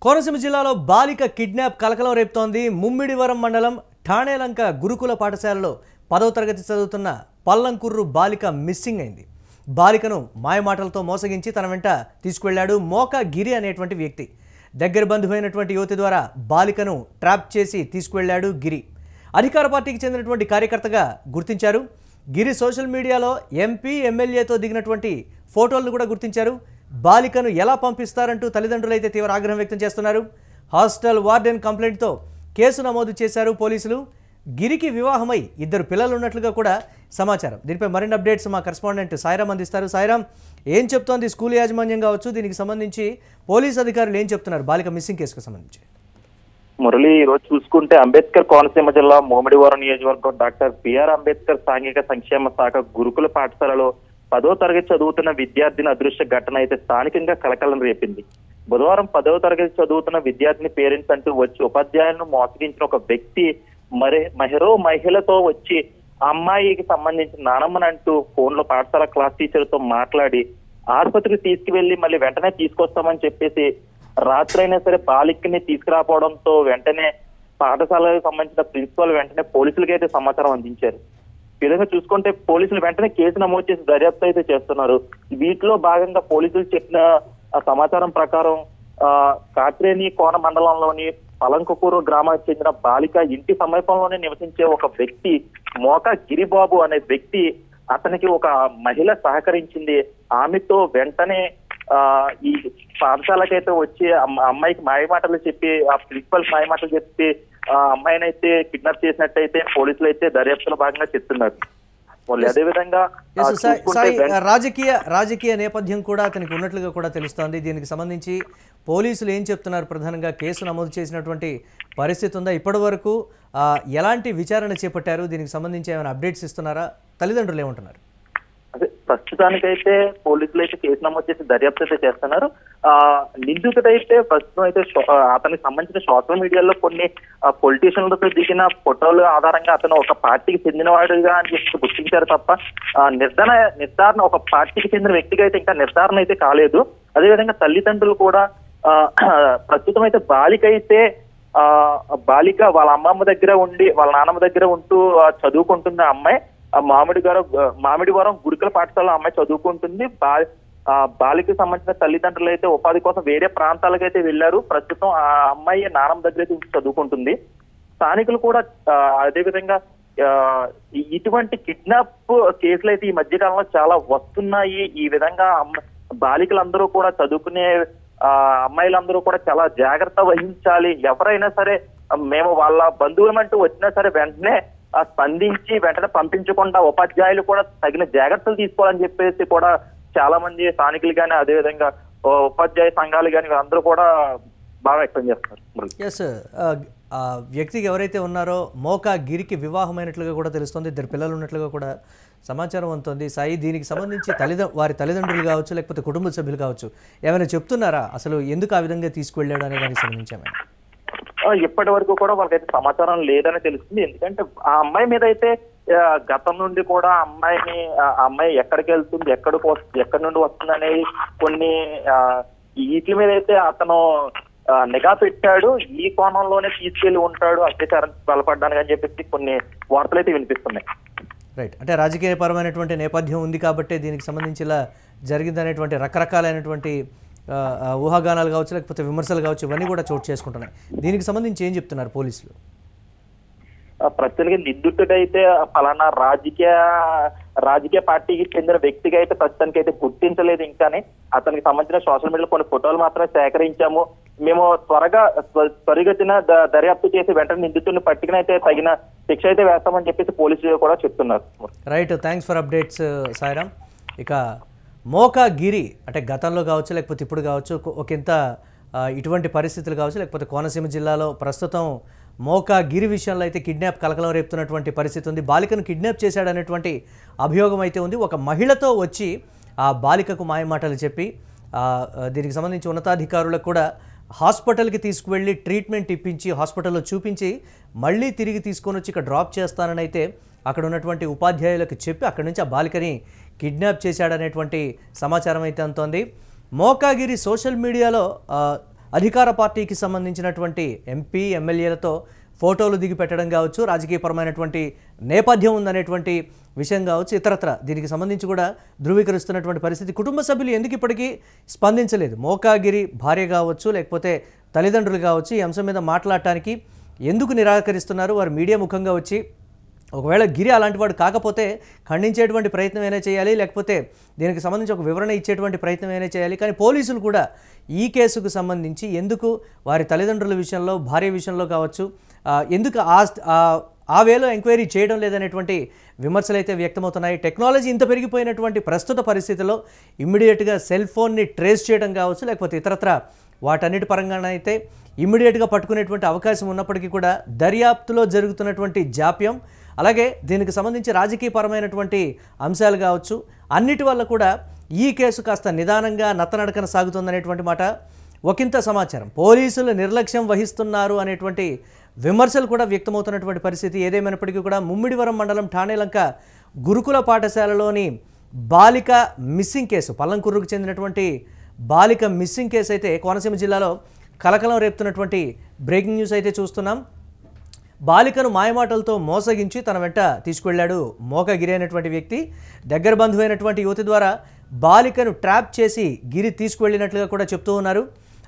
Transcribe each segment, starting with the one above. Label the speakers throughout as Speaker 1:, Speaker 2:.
Speaker 1: కోనసీమ జిల్లాలో బాలిక కిడ్నాప్ కలకలం రేపుతోంది. ముమ్మిడివరం మండలం ఠాణేలంక గురుకుల పాఠశాలలో 10వ తరగతి చదువుతున్న పల్లంకుర్రు బాలిక మిస్సింగ్ అయింది. బాలికను మాయమాటలతో మోసగించి తన వెంట తీసుకువెళ్లాడు మోకా గిరి అనేటువంటి వ్యక్తి. దగ్గర బంధువైనటువంటి యువతి ద్వారా బాలికను ట్రాప్ చేసి తీసుకువెళ్లాడు గిరి. అధికార పార్టీకి చెందినటువంటి కార్యకర్తగా గుర్తించారు. గిరి సోషల్ మీడియాలో ఎంపీ ఎమ్మెల్యేతో దిగినటువంటి ఫోటోలను కూడా గుర్తించారు. బాలికను ఎలా పంపిస్తారంటూ తల్లిదండ్రులు అయితే తీవ్ర ఆగ్రహం వ్యక్తం చేస్తున్నారు. హాస్టల్ వార్డెన్ కంప్లైంట్తో కేసు నమోదు చేశారు పోలీసులు. గిరికి వివాహమై 2 పిల్లలు ఉన్నట్లుగా కూడా సమాచారం. దీనిపై మరిన్ని అప్డేట్స్ మా కరెస్పాండెంట్ సాయిరామ్ అందిస్తారు. సాయిరామ్, ఏం చెప్తోంది స్కూల్ యాజమాన్యం కావచ్చు, దీనికి సంబంధించి పోలీసు అధికారులు ఏం చెప్తున్నారు బాలిక మిస్సింగ్ కేసుకు సంబంధించి?
Speaker 2: మురళి, ఈరోజు చూసుకుంటే అంబేద్కర్ కోనసీమ జిల్లా మోమిడివరం నియోజకవర్గం డాక్టర్ బిఆర్ అంబేద్కర్ సాంఘిక సంక్షేమ శాఖ గురుకుల పాఠశాలలో 10వ తరగతి చదువుతున్న విద్యార్థిని అదృశ్య ఘటన అయితే స్థానికంగా కలకలం రేపింది. బుధవారం 10వ తరగతి చదువుతున్న విద్యార్థిని పేరెంట్స్ అంటూ వచ్చి ఉపాధ్యాయులను మోసగించిన ఒక వ్యక్తి మరో మహిళతో వచ్చి అమ్మాయికి సంబంధించిన నానమ్మనంటూ ఫోన్ లో పాఠశాల క్లాస్ టీచర్ తో మాట్లాడి ఆసుపత్రికి తీసుకువెళ్లి మళ్ళీ వెంటనే తీసుకొస్తామని చెప్పేసి రాత్రైనా సరే బాలికని తీసుకురాపోవడంతో వెంటనే పాఠశాలకు సంబంధించిన ప్రిన్సిపల్ వెంటనే పోలీసులకి అయితే సమాచారం అందించారు. ఈ విధంగా చూసుకుంటే పోలీసులు వెంటనే కేసు నమోదు చేసి దర్యాప్తు అయితే చేస్తున్నారు. వీటిలో భాగంగా పోలీసులు చెప్పిన సమాచారం ప్రకారం కాట్రేని కోన మండలంలోని పలంకుకూరు గ్రామానికి చెందిన బాలిక ఇంటి సమీపంలోనే నివసించే ఒక వ్యక్తి మోకా గిరిబాబు అనే వ్యక్తి, అతనికి ఒక మహిళ సహకరించింది. ఆమెతో వెంటనే ఈ పాఠశాలకైతే వచ్చి అమ్మాయికి మాయమాటలు చెప్పి ఆ ప్రిన్సిపల్ మాయమాటలు చెప్పి ఆ అమ్మాయిని అయితే కిడ్నాప్ చేసినట్టయితే పోలీసులు అయితే దర్యాప్తులో భాగంగా చెప్తున్నారు. అదేవిధంగా
Speaker 1: రాజకీయ నేపథ్యం కూడా అతనికి ఉన్నట్లుగా కూడా తెలుస్తోంది. దీనికి సంబంధించి పోలీసులు ఏం చెప్తున్నారు? ప్రధానంగా కేసు నమోదు చేసినటువంటి పరిస్థితి ఉందా? ఇప్పటి వరకు ఎలాంటి విచారణ చేపట్టారు? దీనికి సంబంధించి ఏమైనా అప్డేట్స్ ఇస్తున్నారా? తల్లిదండ్రులు ఏమంటున్నారు?
Speaker 2: అదే ప్రస్తుతానికైతే పోలీసులు అయితే కేసు నమోదు చేసి దర్యాప్తు అయితే చేస్తున్నారు. నిందితుడైతే ప్రస్తుతం అయితే అతనికి సంబంధించిన సోషల్ మీడియాలో కొన్ని పొలిటీషియన్లతో దిగిన ఫోటోల ఆధారంగా అతను ఒక పార్టీకి చెందినవాడుగా అని చెప్పి గుర్తించారు తప్ప నిర్ధారణ ఒక పార్టీకి చెందిన వ్యక్తిగా అయితే ఇంకా నిర్ధారణ అయితే కాలేదు. అదేవిధంగా తల్లిదండ్రులు కూడా ప్రస్తుతం అయితే బాలిక వాళ్ళ అమ్మమ్మ దగ్గర ఉండి వాళ్ళ నాన్నమ్మ దగ్గర ఉంటూ చదువుకుంటున్న అమ్మాయి మామిడివరం గురుకుల పాఠశాలలో అమ్మాయి చదువుకుంటుంది. బాలికకు సంబంధించిన తల్లిదండ్రులు అయితే ఉపాధి కోసం వేరే ప్రాంతాలకు అయితే వెళ్లారు. ప్రస్తుతం ఆ అమ్మాయి నాన్నమ్మ దగ్గర అయితే చదువుకుంటుంది. స్థానికులు కూడా అదేవిధంగా ఇటువంటి కిడ్నాప్ కేసులు అయితే ఈ మధ్య కాలంలో చాలా వస్తున్నాయి. ఈ విధంగా బాలికలందరూ కూడా చదువుకునే అమ్మాయిలందరూ కూడా చాలా జాగ్రత్త వహించాలి. ఎవరైనా సరే మేము వాళ్ళ బంధువులమంటూ వచ్చినా సరే వెంటనే స్పందించి వెంటనే పంపించకుండా ఉపాధ్యాయులు కూడా తగిన జాగ్రత్తలు తీసుకోవాలని చెప్పేసి కూడా చాలా మంది స్థానికులు కానీ అదేవిధంగా ఉపాధ్యాయ సంఘాలు కానీ అందరూ కూడా బాగా వ్యక్తం చేస్తున్నారు.
Speaker 1: ఎస్, వ్యక్తికి ఎవరైతే ఉన్నారో మోకా గిరికి వివాహమైనట్లుగా కూడా తెలుస్తుంది. 2 పిల్లలు ఉన్నట్లుగా కూడా సమాచారం అందుతుంది. సాయి, దీనికి సంబంధించి వారి తల్లిదండ్రులు కావచ్చు లేకపోతే కుటుంబ సభ్యులు కావచ్చు ఏమైనా చెప్తున్నారా? అసలు ఎందుకు ఆ విధంగా తీసుకువెళ్ళాడు అనే దానికి సంబంధించి ఏమైనా?
Speaker 2: ఇప్పటి వరకు కూడా వాళ్ళకైతే సమాచారం లేదని తెలుస్తుంది. ఎందుకంటే ఆ అమ్మాయి మీద అయితే గతం నుండి కూడా అమ్మాయి ఎక్కడికి వెళ్తుంది, ఎక్కడి నుండి వస్తుంది అనేది కొన్ని వీటి మీద అయితే అతను నిఘా పెట్టాడు. ఈ కోణంలోనే తీసుకెళ్లి ఉంటాడు అత్యాచారం బలపడ్డానికి అని చెప్పేసి కొన్ని వార్తలు అయితే వినిపిస్తున్నాయి.
Speaker 1: రైట్, అంటే రాజకీయపరమైనటువంటి నేపథ్యం ఉంది కాబట్టి దీనికి సంబంధించి ఇలా జరిగిందనేటువంటి రకరకాలైనటువంటి ఊహాగానాలు కావచ్చు లేకపోతే విమర్శలు కావచ్చు ఇవన్నీ కూడా చోటు చేసుకుంటున్నాయి. దీనికి సంబంధించి ఏం చెప్తున్నారు పోలీసులు?
Speaker 2: ప్రస్తుతానికి నిందితుడైతే ఫలానా రాజకీయ పార్టీకి చెందిన వ్యక్తిగా అయితే ప్రస్తుతానికి అయితే గుర్తించలేదు. ఇంకానే అతనికి సంబంధించిన సోషల్ మీడియాలో కొన్ని ఫోటోలు మాత్రమే సేకరించాము. మేము త్వరగతిన దర్యాప్తు చేసి వెంటనే నిందితుడిని పట్టుకుని అయితే తగిన శిక్ష అయితే వేస్తామని చెప్పేసి పోలీసులు కూడా చెప్తున్నారు.
Speaker 1: Right, thanks for updates Sairam. ఇక మోకా గిరి అంటే గతంలో కావచ్చు లేకపోతే ఇప్పుడు కావచ్చు ఒకంత ఇటువంటి పరిస్థితులు కావచ్చు లేకపోతే కోనసీమ జిల్లాలో ప్రస్తుతం మోకా గిరి విషయంలో అయితే కిడ్నాప్ కలకలం రేపుతున్నటువంటి పరిస్థితి ఉంది. బాలికను కిడ్నాప్ చేశాడనేటువంటి అభియోగం అయితే ఉంది. ఒక మహిళతో వచ్చి ఆ బాలికకు మాయమాటలు చెప్పి దీనికి సంబంధించి ఉన్నతాధికారులకు కూడా హాస్పిటల్కి తీసుకువెళ్ళి ట్రీట్మెంట్ ఇప్పించి హాస్పిటల్లో చూపించి మళ్ళీ తిరిగి తీసుకొని వచ్చి ఇక్కడ డ్రాప్ చేస్తానని అయితే అక్కడ ఉన్నటువంటి ఉపాధ్యాయులకు చెప్పి అక్కడి నుంచి ఆ బాలికని కిడ్నాప్ చేశాడనేటువంటి సమాచారం అయితే అందుతోంది. మోకా గిరి సోషల్ మీడియాలో అధికార పార్టీకి సంబంధించినటువంటి ఎంపీ ఎమ్మెల్యేలతో ఫోటోలు దిగి పెట్టడం కావచ్చు, రాజకీయపరమైనటువంటి నేపథ్యం ఉందనేటువంటి విషయం కావచ్చు, ఇతరత్ర దీనికి సంబంధించి కూడా ధృవీకరిస్తున్నటువంటి పరిస్థితి. కుటుంబ సభ్యులు ఎందుకు ఇప్పటికీ స్పందించలేదు? మోకాగిరి భార్య కావచ్చు, లేకపోతే తల్లిదండ్రులు కావచ్చు, ఈ అంశం మీద మాట్లాడటానికి ఎందుకు నిరాకరిస్తున్నారు? వారు మీడియా ముఖంగా వచ్చి ఒకవేళ గిరి అలాంటి వాడు కాకపోతే ఖండించేటువంటి ప్రయత్నం అయినా చేయాలి, లేకపోతే దీనికి సంబంధించి ఒక వివరణ ఇచ్చేటువంటి ప్రయత్నం అయినా చేయాలి. కానీ పోలీసులు కూడా ఈ కేసుకు సంబంధించి ఎందుకు వారి తల్లిదండ్రుల విషయంలో, భార్య విషయంలో కావచ్చు, ఎందుకు ఆ వేలో ఎంక్వైరీ చేయడం లేదనేటువంటి విమర్శలు అయితే వ్యక్తమవుతున్నాయి. టెక్నాలజీ ఇంత పెరిగిపోయినటువంటి ప్రస్తుత పరిస్థితిలో ఇమ్మీడియట్గా సెల్ ఫోన్ని ట్రేస్ చేయడం కావచ్చు, లేకపోతే ఇతరత్ర వాటన్నిటి పరంగానైతే ఇమ్మీడియట్గా పట్టుకునేటువంటి అవకాశం ఉన్నప్పటికీ కూడా దర్యాప్తులో జరుగుతున్నటువంటి జాప్యం, అలాగే దీనికి సంబంధించి రాజకీయపరమైనటువంటి అంశాలు కావచ్చు, అన్నిటి వల్ల కూడా ఈ కేసు కాస్త నిదానంగా నత్తనడకన సాగుతుందనేటువంటి మాట ఒకంత సమాచారం. పోలీసులు నిర్లక్ష్యం వహిస్తున్నారు అనేటువంటి విమర్శలు కూడా వ్యక్తమవుతున్నటువంటి పరిస్థితి. ఏదేమైనప్పటికీ కూడా ముమ్మిడివరం మండలం ఠాణేలంక గురుకుల పాఠశాలలోని బాలిక మిస్సింగ్ కేసు, పల్లంకుర్రుకు చెందినటువంటి బాలిక మిస్సింగ్ కేసు అయితే కోనసీమ జిల్లాలో కలకలం రేపుతున్నటువంటి బ్రేకింగ్ న్యూస్ అయితే చూస్తున్నాం. బాలికను మాయమాటలతో మోసగించి తన వెంట తీసుకువెళ్ళాడు మోకగిరి అనేటువంటి వ్యక్తి. దగ్గర బంధువైనటువంటి యువతి ద్వారా బాలికను ట్రాప్ చేసి గిరి తీసుకువెళ్ళినట్లుగా కూడా చెప్తూ ఉన్నారు.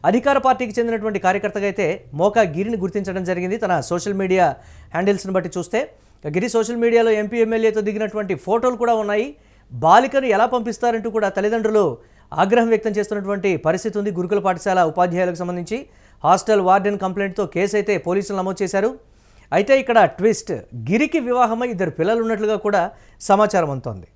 Speaker 1: అధికార పార్టీకి చెందినటువంటి కార్యకర్తగా అయితే మోకగిరిని గుర్తించడం జరిగింది. తన సోషల్ మీడియా హ్యాండిల్స్ని బట్టి చూస్తే గిరి సోషల్ మీడియాలో ఎంపీ ఎమ్మెల్యేతో దిగినటువంటి ఫోటోలు కూడా ఉన్నాయి. బాలికను ఎలా పంపిస్తారంటూ కూడా తల్లిదండ్రులు ఆగ్రహం వ్యక్తం చేస్తున్నటువంటి పరిస్థితి ఉంది. గురుకుల పాఠశాల ఉపాధ్యాయులకు సంబంధించి హాస్టల్ వార్డెన్ కంప్లైంట్తో కేసు అయితే పోలీసులు నమోదు చేశారు. అయితే ఇక్కడ ట్విస్ట్, గిరికి వివాహమై 2 పిల్లలు ఉన్నట్లుగా కూడా సమాచారం అందుతోంది.